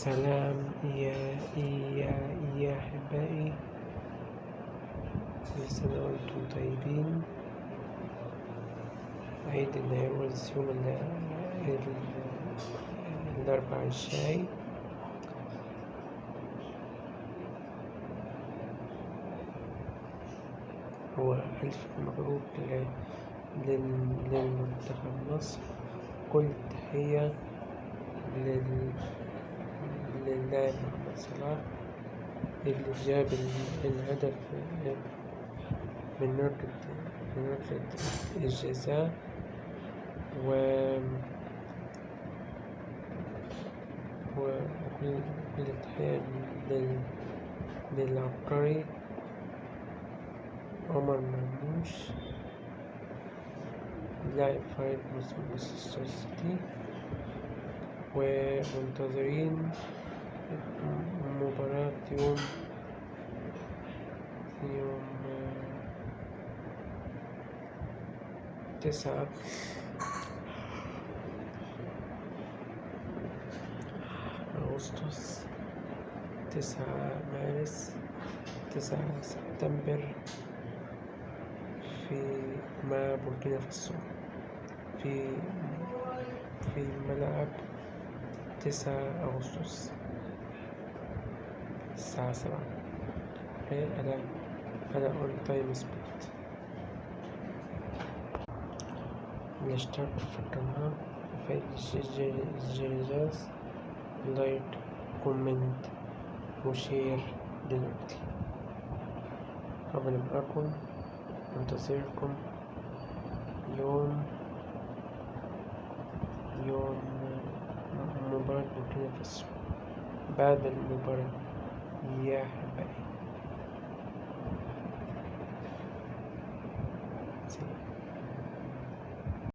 سلام يا أحبائي، كل سنة وأنتم طيبين. عيد النيروز يوم الأربعاء الجاي. هو ألف مبروك للمنتخب مصر. كل تحية للاعب محمد صلاح اللي جاب الهدف من ركلة الجزاء، وكل تحية للعبقري عمر مرموش لاعب فريق مانشستر سيتي، ومنتظرين مباراة يوم 9 أغسطس، 9 مارس، 9 سبتمبر مع بوركينا فاسو في ملعب 9 أغسطس الساعة 7. أنا أون تايم سبورت. الاشتراك في القناة، وفعل الجرس، لايك، كومنت، وشير دلوقتي. ربنا معاكم، منتظركم يوم مباراة بوركينا فاسو. بعد المباراة يا حبايبي.